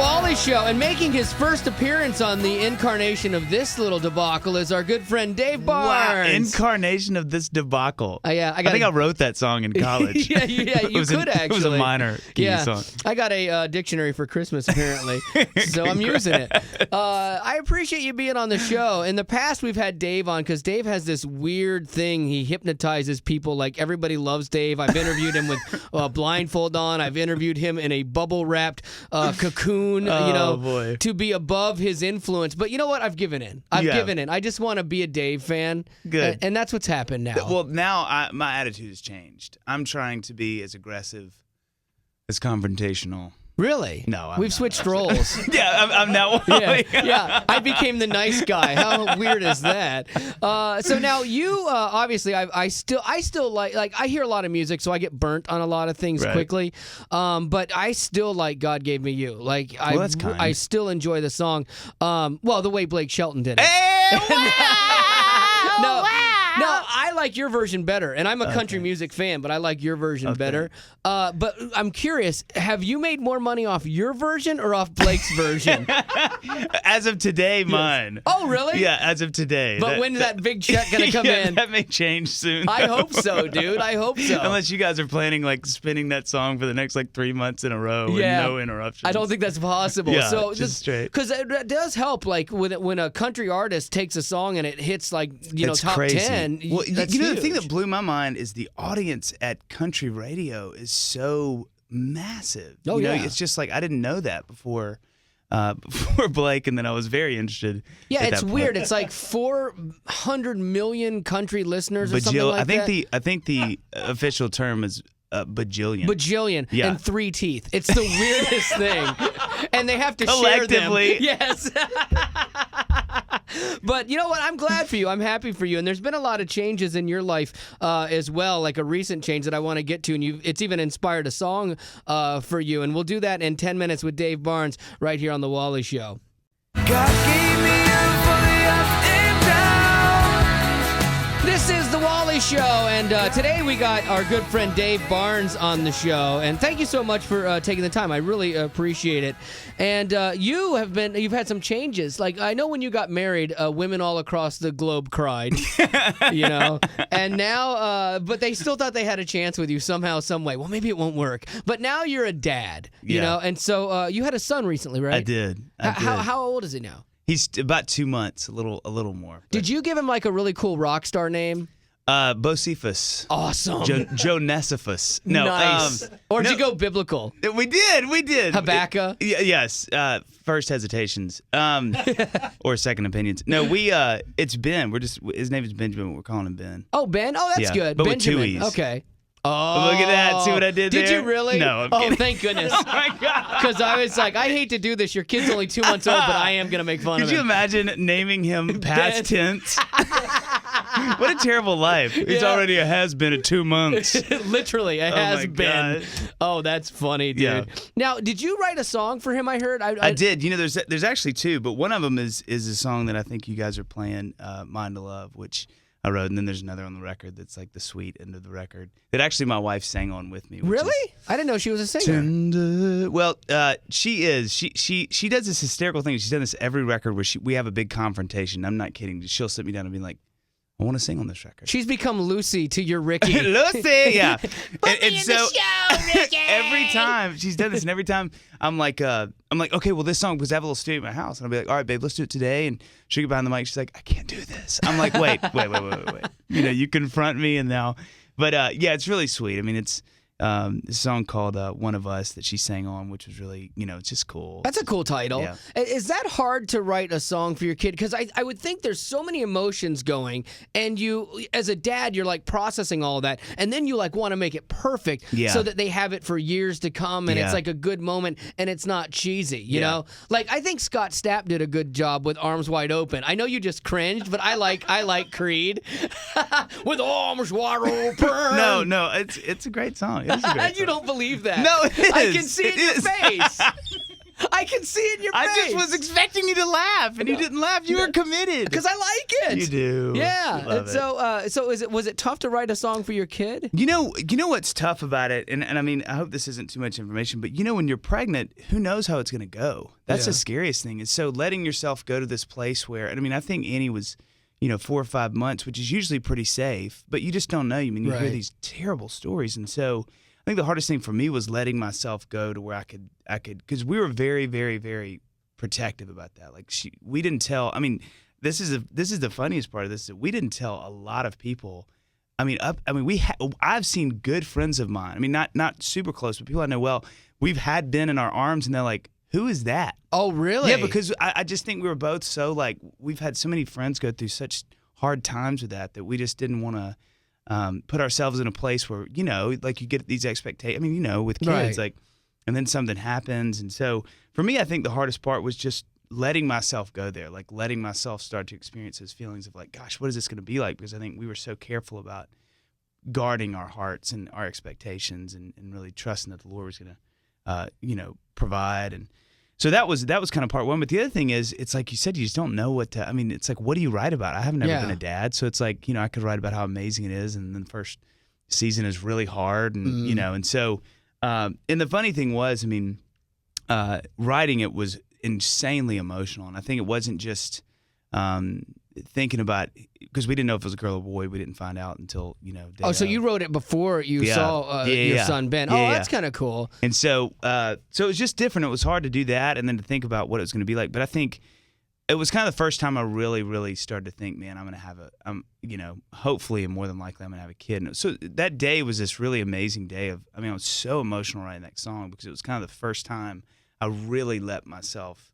Wally Show, and making his first appearance on the incarnation of this little debacle is our good friend Dave Barnes. Wow, incarnation of this debacle. Yeah, I think I wrote that song in college. yeah, you could actually. It was a minor key song. I got a dictionary for Christmas, apparently, so I'm using it. I appreciate you being on the show. In the past, we've had Dave on because Dave has this weird thing. He hypnotizes people. Like, everybody loves Dave. I've interviewed him with a blindfold on. I've interviewed him in a bubble-wrapped cocoon. Boy. To be above his influence. But you know what? I've given in. I've given in. I just want to be a Dave fan. Good. And that's what's happened now. Well, now my attitude has changed. I'm trying to be as aggressive, as confrontational. Really? No, We've switched roles. Yeah, I'm now. yeah. I became the nice guy. How weird is that? So now you obviously I still like I hear a lot of music, so I get burnt on a lot of things quickly. But I still like God Gave Me You. Like that's kind. I still enjoy the song. Well, the way Blake Shelton did it. Hey, wow! No, I like your version better, and I'm a country music fan, but I like your version better. But I'm curious, have you made more money off your version or off Blake's version? As of today, mine. Oh, really? Yeah, as of today. But when's that big check going to come in? That may change soon. I hope so, dude. I hope so. Unless you guys are planning spinning that song for the next 3 months in a row with no interruptions. I don't think that's possible. Yeah, so just straight. Because it does help, when a country artist takes a song and it hits top crazy. 10. Well, that's the huge. thing that blew my mind is the audience at country radio is so massive. Oh, yeah. It's just I didn't know that before Blake, and then I was very interested. Yeah, at it's that point. weird. It's 400 million country listeners or something like that. I think the official term is bajillion. Bajillion and 3 teeth. It's the weirdest thing. And they have to share them. Collectively. Yes. But you know what? I'm glad for you. I'm happy for you. And there's been a lot of changes in your life as well, like a recent change that I want to get to. And it's even inspired a song for you. And we'll do that in 10 minutes with Dave Barnes right here on The Wally Show. God gave me you for the up and down. This is The Wally Show, and today we got our good friend Dave Barnes on the show. And thank you so much for taking the time. I really appreciate it. And you've had some changes. I know when you got married, women all across the globe cried, And now, but they still thought they had a chance with you somehow, some way. Well, maybe it won't work. But now you're a dad, you know. And so you had a son recently, right? I did. How old is he now? He's about 2 months, a little more. Did you give him a really cool rock star name? Bocephus. Awesome. Jonesiphus. No. Nice. Or did you go biblical? We did. Habakkuk? Yes. First hesitations. Or second opinions. No, it's Ben. His name is Benjamin. We're calling him Ben. Oh, Ben? Oh, that's good. But Benjamin. with 2 E's. Okay. Oh, look at that. See what I did there? Did you really? No, I'm kidding. Thank goodness. Oh, my God. Because I was I hate to do this. Your kid's only 2 months old, but I am going to make fun of him. Could you imagine naming him past tense? What a terrible life. He's already a has-been at 2 months. Literally, a has-been. God. Oh, that's funny, dude. Yeah. Now, did you write a song for him, I heard? I did. There's actually 2, but one of them is a song that I think you guys are playing, Mind to Love, which I wrote, and then there's another on the record that's the sweet end of the record that actually my wife sang on with me. Really? I didn't know she was a singer. Tender. Well, she is. She does this hysterical thing. She's done this every record where we have a big confrontation. I'm not kidding. She'll sit me down and be like, I want to sing on this record. She's become Lucy to your Ricky. Lucy, yeah. Put me in the show, Ricky. Every time she's done this, and every time I'm like, okay, well, this song, because I have a little studio at my house, and I'll be like, all right, babe, let's do it today. And she'll get behind the mic. She's like, I can't do this. I'm like, wait. You confront me, and now, but yeah, it's really sweet. I mean, it's a song called One of Us that she sang on, which was really, it's just cool. That's a cool title. Yeah. Is that hard to write a song for your kid? Because I would think there's so many emotions going, and you, as a dad, you're processing all of that, and then you want to make it perfect so that they have it for years to come, and it's a good moment, and it's not cheesy, you know? I think Scott Stapp did a good job with Arms Wide Open. I know you just cringed, but I like Creed. With arms wide open. No, it's a great song. You don't believe that. No, it is. I can see it in your face. I can see it in your face. I just was expecting you to laugh, and you didn't laugh. You were committed. Because I like it. You do. Yeah. I love it. So was it tough to write a song for your kid? You know what's tough about it, and I mean, I hope this isn't too much information, but when you're pregnant, who knows how it's going to go? That's the scariest thing. And so letting yourself go to this place where, and I mean, I think Annie was, 4 or 5 months, which is usually pretty safe, but you just don't know. I mean, you hear these terrible stories, and so I think the hardest thing for me was letting myself go to where I could, because we were very, very, very protective about that. Like we didn't tell. I mean, this is the funniest part of this. That we didn't tell a lot of people. I've seen good friends of mine. I mean, not super close, but people I know well. We've had Ben in our arms, and they're like, "Who is that?" Oh, really? Yeah, because I just think we were both so like we've had so many friends go through such hard times with that we just didn't want to put ourselves in a place where like you get these expectations. I mean, with kids, like, and then something happens, and so for me, I think the hardest part was just letting myself go there, like letting myself start to experience those feelings of like, gosh, what is this going to be like? Because I think we were so careful about guarding our hearts and our expectations and really trusting that the Lord was going to, provide. And so that was kind of part one. But the other thing is, it's like you said, you just don't know what to, I mean, it's like, what do you write about? I have never been a dad. So it's like, I could write about how amazing it is. And then the first season is really hard. And, and so, and the funny thing was, I mean, writing it was insanely emotional, and I think it wasn't just thinking about, because we didn't know if it was a girl or a boy. We didn't find out until day so of. you wrote it before you saw your son Ben. That's kind of cool. And so so it was just different. It was hard to do that, and then to think about what it was going to be like. But I think it was kind of the first time I really, really started to think, man, I'm going to have hopefully and more than likely I'm going to have a kid. And so that day was this really amazing day of, I was so emotional writing that song because it was kind of the first time I really let myself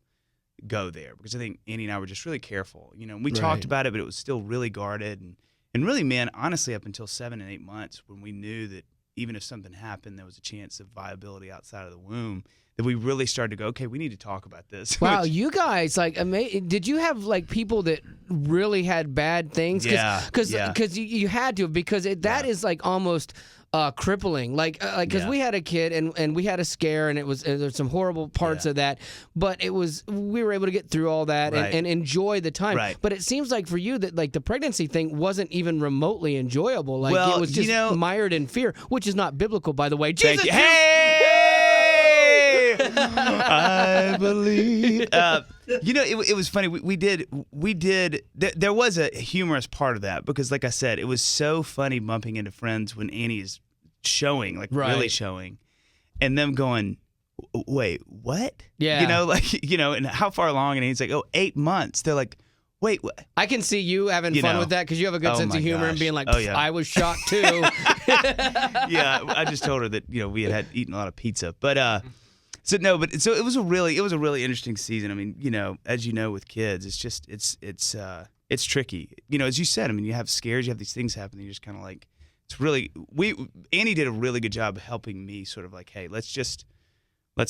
go there, because I think Annie and I were just really careful. We talked about it, but it was still really guarded. And really, man, honestly, up until 7 and 8 months, when we knew that even if something happened, there was a chance of viability outside of the womb, that we really started to go, okay, we need to talk about this. Wow, you guys, did you have like people that really had bad things? Because you had to, because that is like almost crippling, because we had a kid and we had a scare, and there's some horrible parts of that, but we were able to get through all that and enjoy the time. But it seems like for you that like the pregnancy thing wasn't even remotely enjoyable. Like it was just mired in fear, which is not biblical, by the way. Jesus, hey, I believe. It was funny. We did. There was a humorous part of that, because, like I said, it was so funny bumping into friends when Annie is showing, like really showing, and them going, "Wait, what?" Yeah. And how far along? And he's like, "Oh, 8 months." They're like, "Wait, what?" I can see you having fun with that, because you have a good sense of humor and being like, "I was shocked too." Yeah, I just told her that we had eaten a lot of pizza, but. So it was a really interesting season. I mean, as you know, with kids, it's just it's tricky. As you said, I mean, you have scares, you have these things happen, and you're just kind of like, it's really Annie did a really good job of helping me sort of like, hey, let's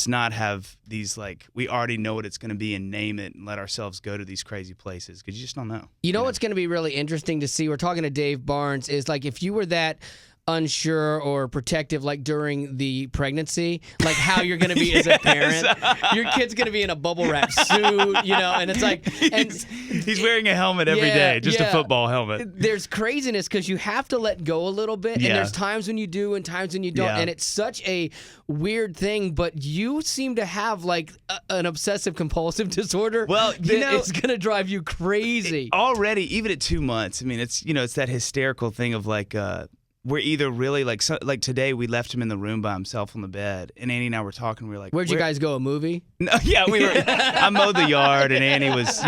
not have these, like, we already know what it's going to be and name it and let ourselves go to these crazy places, because you just don't know. You know what's going to be really interesting to see? We're talking to Dave Barnes, is like, if you were that unsure or protective, like during the pregnancy, like how you're going to be as a parent. Your kid's going to be in a bubble wrap suit, and it's like, and he's wearing a helmet every day, just a football helmet. There's craziness because you have to let go a little bit, and there's times when you do and times when you don't, and it's such a weird thing. But you seem to have like an obsessive compulsive disorder. Well, it's going to drive you crazy already, even at 2 months. I mean, it's it's that hysterical thing of like. We're either really like today we left him in the room by himself on the bed, and Annie and I were talking. We were like, "Where'd you guys go? A movie?" No, yeah, we were. I mowed the yard, and Annie was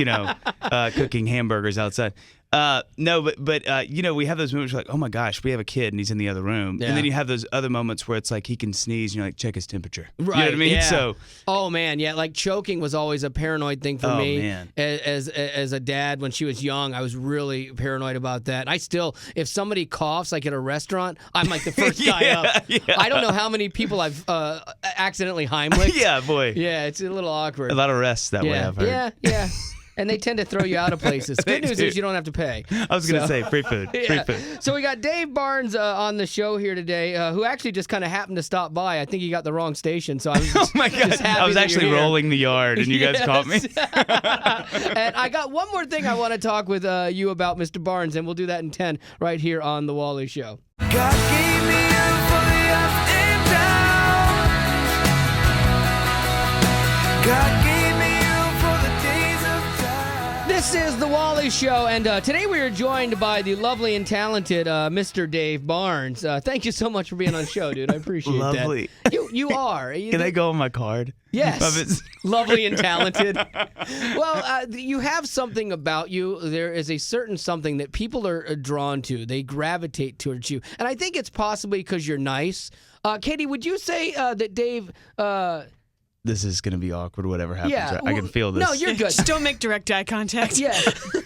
cooking hamburgers outside. No, but we have those moments where like, oh my gosh, we have a kid and he's in the other room, and then you have those other moments where it's like he can sneeze, and you're like, check his temperature. Right. You know what I mean? Yeah. So. Oh man, yeah. Like choking was always a paranoid thing for me. Man. As a dad, when she was young, I was really paranoid about that. I still, if somebody coughs like at a restaurant, I'm like the first guy up. Yeah. I don't know how many people I've accidentally Heimlicked. Yeah, boy. Yeah, it's a little awkward. A lot of rests that way, I've heard. Yeah. and they tend to throw you out of places. Good news is you don't have to pay. I was gonna say free food. Free Yeah. food. So we got Dave Barnes on the show here today, who actually just kind of happened to stop by. I think he got the wrong station, so I was just, Oh my God! just happy I was that actually you're here. rolling the yard, and you guys caught me. And I got one more thing I want to talk with you about, Mr. Barnes, and we'll do that in 10 right here on The Wally Show. God gave me a for the up and down. God gave me you for the days of time. This is The Wally Show, and today we are joined by the lovely and talented Mr. Dave Barnes. Thank you so much for being on the show, dude. I appreciate Lovely. that. You are. Can I go on my card? Yes. Of it? Lovely and talented. Well, you have something about you. There is a certain something that people are drawn to. They gravitate towards you. And I think it's possibly because you're nice. Katie, would you say that Dave... This is gonna be awkward. Whatever happens, yeah. right? I can feel this. No, you're good. Just don't make direct eye contact. Yeah.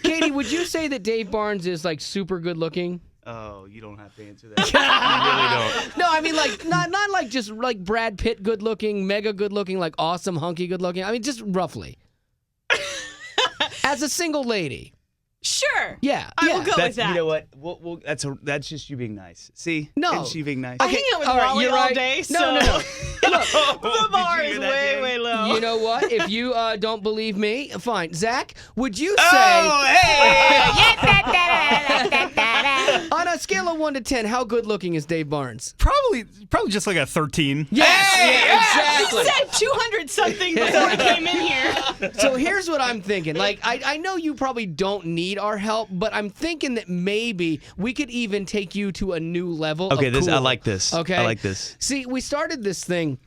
Katie, would you say that Dave Barnes is like super good looking? Oh, you don't have to answer that. You really don't. No, I mean like not like just like Brad Pitt good looking, mega good looking, like awesome hunky good looking. I mean just roughly. As a single lady. Sure. Yeah. I yeah. will go with that. You know what? We'll, that's just you being nice. See? No. It's you being nice. I hang out with all right, Wally you're all right. day, so No. the bar Did you is hear that, way, Dave? way low. You know what? If you don't believe me, fine. Zach, would you say Oh, hey! on a scale of 1 to 10, how good looking is Dave Barnes? Probably just like a 13. Yes, yeah, He exactly. said 200 something before he came in here. So here's what I'm thinking. Like, I know you probably don't need our help, but I'm thinking that maybe we could even take you to a new level. Okay, of I cool. like this. Okay, I like this. See, we started this thing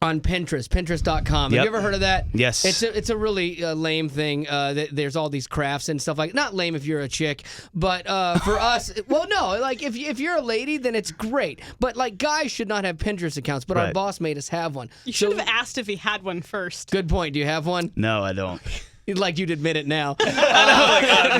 on Pinterest, Pinterest.com. Have Yep. you ever heard of that? Yes. It's a really lame thing. There's all these crafts and stuff like. Not lame if you're a chick, but for us, well, no. Like if you're a lady, then it's great. But like guys should not have Pinterest accounts. But our Right. boss made us have one. You should have asked if he had one first. Good point. Do you have one? No, I don't. Like you'd admit it now.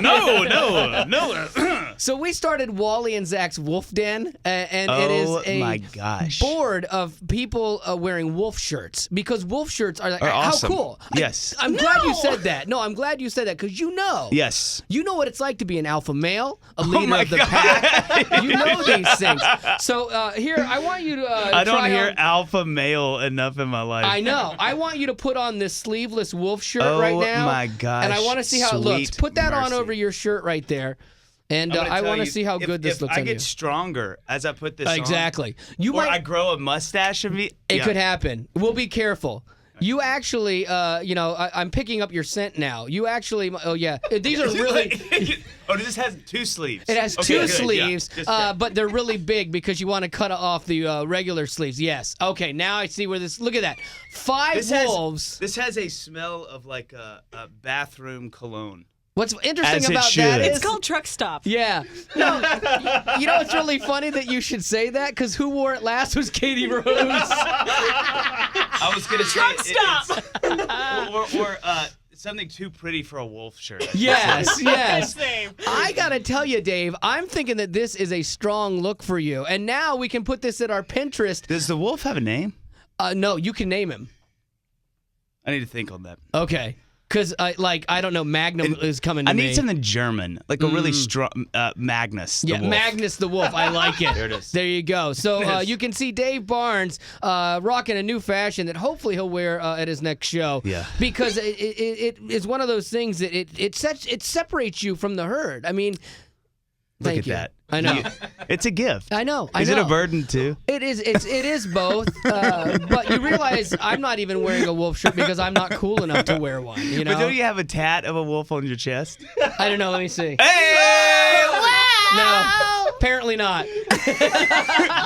No. So we started Wally and Zach's Wolf Den, and it is Oh a my gosh. board of people wearing wolf shirts because wolf shirts are like Are awesome. how cool. Yes. I'm glad you said that. No, I'm glad you said that because you know. Yes. You know what it's like to be an alpha male, a leader my of the God. pack. You know these things. So here, I want you to. I don't try hear on- alpha male enough in my life. I know. I want you to put on this sleeveless wolf shirt Oh, right now. my gosh. And I want to see how it looks. Sweet Put that on mercy. over your shirt right there. And I'm gonna I tell want to you, see how if- good this if looks I on get you. stronger as I put this on. Exactly. You Or might. I grow a mustache of me. It could happen. We'll be careful. You actually, I'm picking up your scent now. You actually, oh yeah, these are really. Oh, this has 2 sleeves. It has Okay, two good, yeah. sleeves, Just check. but they're really big because you want to cut off the regular sleeves. Yes. Okay. Now I see where this. Look at that. 5 This wolves. This has a smell of like a bathroom cologne. What's interesting As it about should. that It's is. called Truck Stop. Yeah. No. You know what's really funny that you should say that because who wore it last was Katie Rose. I was gonna say Truck Stop. or something too pretty for a wolf shirt. Yes. Yes. Same. I gotta tell you, Dave, I'm thinking that this is a strong look for you, and now we can put this at our Pinterest. Does the wolf have a name? No, you can name him. I need to think on that. Okay. Because, I don't know, Magnum is coming to I me. need something German, like a really strong Magnus. The Yeah, wolf. Magnus the Wolf. I like it. There it is. There you go. So Yes. you can see Dave Barnes rocking a new fashion that hopefully he'll wear at his next show. Yeah. Because it is one of those things that it separates you from the herd. I mean, Look thank at you. that. I know. It's a gift. I know. Is it a burden too? It is. It is both. But you realize I'm not even wearing a wolf shirt because I'm not cool enough to wear one. You know. But don't you have a tat of a wolf on your chest? I don't know. Let me see. Hey! No, apparently not.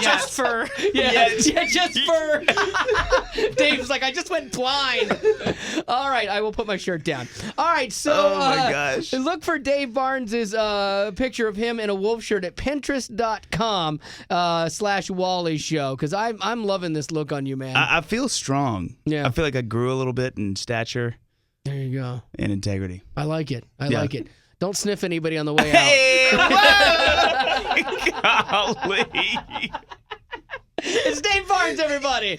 Just for. Yeah, just fur. Dave's like, I just went blind. All right, I will put my shirt down. All right, so Oh my gosh. look for Dave Barnes's picture of him in a wolf shirt at Pinterest.com /Wally Show because I'm loving this look on you, man. I feel strong. Yeah. I feel like I grew a little bit in stature There you go. and integrity. I like it. I Yeah. like it. Don't sniff anybody on the way out. Hey! Whoa! Golly! It's Dave Barnes, everybody.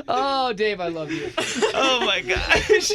Oh, Dave, I love you. Oh my gosh.